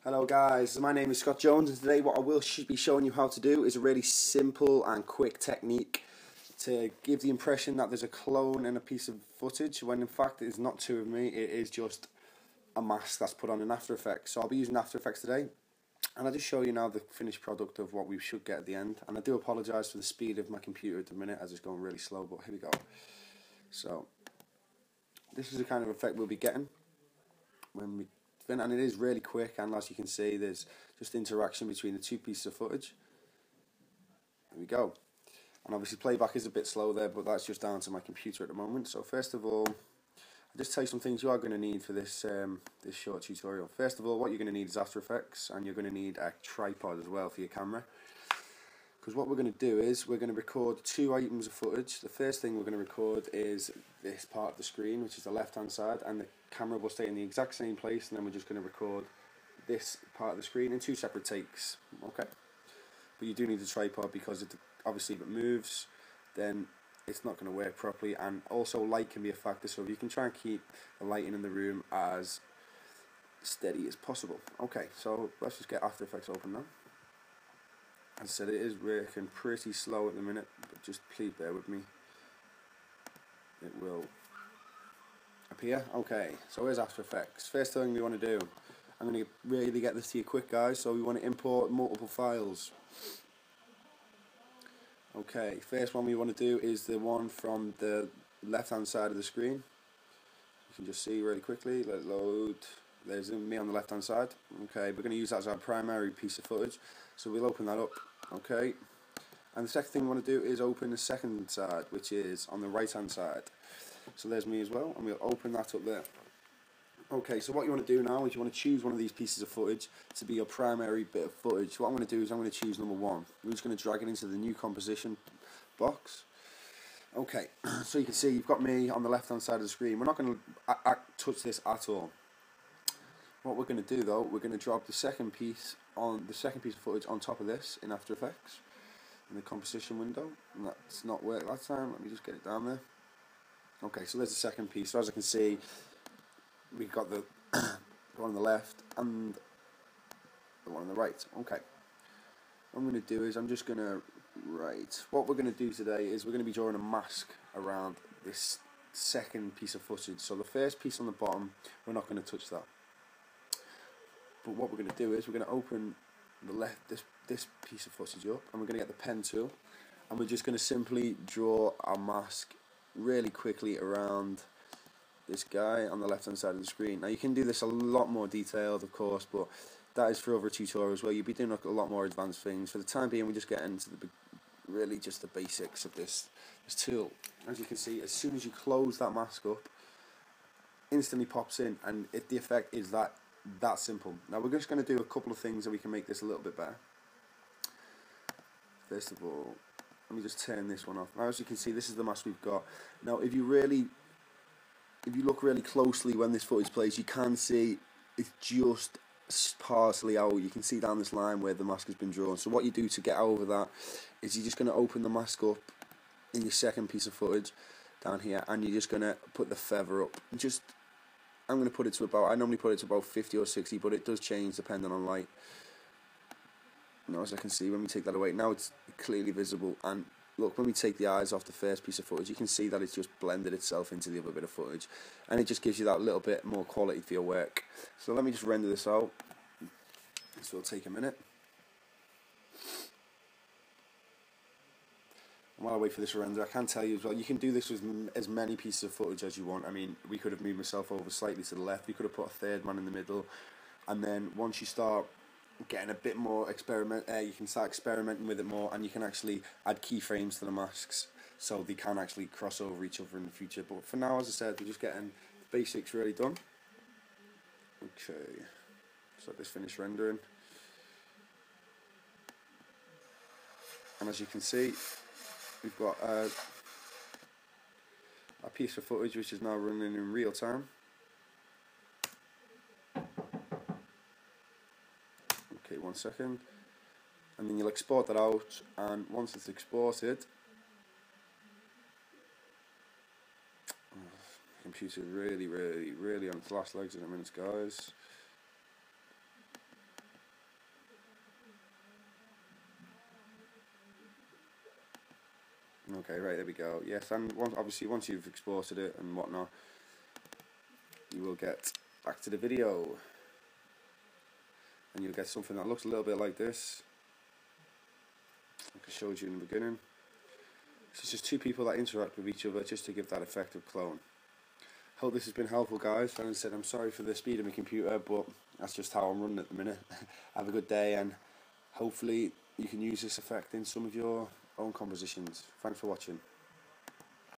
Hello guys, my name is Scott Jones, and today what I will be showing you how to do is a really simple and quick technique to give the impression that there's a clone in a piece of footage, when in fact it is not two of me, it is just a mask that's put on in After Effects. So I'll be using After Effects today, and I'll just show you now the finished product of what we should get at the end. And I do apologise for the speed of my computer at the minute as it's going really slow, but here we go. So this is the kind of effect we'll be getting when we and it is really quick, and as you can see there's just interaction between the two pieces of footage. There we go. And obviously playback is a bit slow there, but that's just down to my computer at the moment. So first of all, I'll just tell you some things you are going to need for this this short tutorial. First of all, what you're going to need is After Effects, and you're going to need a tripod as well for your camera. Because what we're going to do is we're going to record two items of footage. The first thing we're going to record is this part of the screen, which is the left hand side, and the camera will stay in the exact same place, and then we're just going to record this part of the screen in two separate takes. Okay, but you do need a tripod because obviously if it moves then it's not going to work properly, and also light can be a factor, so if you can try and keep the lighting in the room as steady as possible. Okay, so let's just get After Effects open now. As I said, it is working pretty slow at the minute, but just please bear with me. It will appear. Okay, so here's After Effects. First thing we want to do, I'm going to really get this to you quick guys, so we want to import multiple files. Okay, first one we want to do is the one from the left hand side of the screen. You can just see really quickly, let it load. There's me on the left hand side. Okay, we're going to use that as our primary piece of footage, so we'll open that up. Okay, and the second thing we want to do is open the second side, which is on the right hand side. So there's me as well, and we'll open that up there. Okay, so what you want to do now is you want to choose one of these pieces of footage to be your primary bit of footage. So what I'm going to do is I'm going to choose number one. We're just going to drag it into the new composition box. Okay, so you can see you've got me on the left hand side of the screen. We're not going to touch this at all. What we're going to do though, we're going to drop the second piece of footage on top of this in After Effects in the composition window, and that's not worked last time. Let me just get it down there. Okay, so there's the second piece. So as I can see, we've got the one on the left and the one on the right. Okay, what I'm going to do is I'm just going to what we're going to do today is we're going to be drawing a mask around this second piece of footage. So the first piece on the bottom, we're not going to touch that. But what we're going to do is we're going to open this piece of footage up, and we're going to get the pen tool, and we're just going to simply draw our mask really quickly around this guy on the left hand side of the screen. Now you can do this a lot more detailed of course, but that is for other tutorials where you'll be doing a lot more advanced things. For the time being, we're just getting into really just the basics of this tool. As you can see, as soon as you close that mask up, instantly pops in, and the effect is that simple. Now we're just going to do a couple of things that we can make this a little bit better. First of all, let me just turn this one off. Now as you can see, this is the mask we've got. Now if you look really closely when this footage plays, you can see it's just partially out. You can see down this line where the mask has been drawn. So what you do to get over that is you're just going to open the mask up in your second piece of footage down here, and you're just going to put the feather up. I'm going to put it to I normally put it to about 50 or 60, but it does change depending on light. Now as I can see, when we take that away, now it's clearly visible, and look, when we take the eyes off the first piece of footage, you can see that it's just blended itself into the other bit of footage, and it just gives you that little bit more quality for your work. So let me just render this out. This will take a minute. And while I wait for this to render, I can tell you as well, you can do this with as many pieces of footage as you want. I mean, we could have moved myself over slightly to the left, we could have put a third man in the middle, and then once you start getting a bit more you can start experimenting with it more, and you can actually add keyframes to the masks so they can actually cross over each other in the future. But for now, as I said, we're just getting the basics really done. Okay, so let this finish rendering, and as you can see, we've got a piece of footage which is now running in real time. Okay, 1 second, and then you'll export that out, and once it's exported, computer really on its last legs in a minute guys. Okay, right, there we go. Yes, and obviously once you've exported it and whatnot, you will get back to the video, and you'll get something that looks a little bit like this, like I showed you in the beginning. So it's just two people that interact with each other just to give that effective clone. Hope this has been helpful, guys. And I said, I'm sorry for the speed of my computer, but that's just how I'm running at the minute. Have a good day, and hopefully you can use this effect in some of your own compositions. Thanks for watching.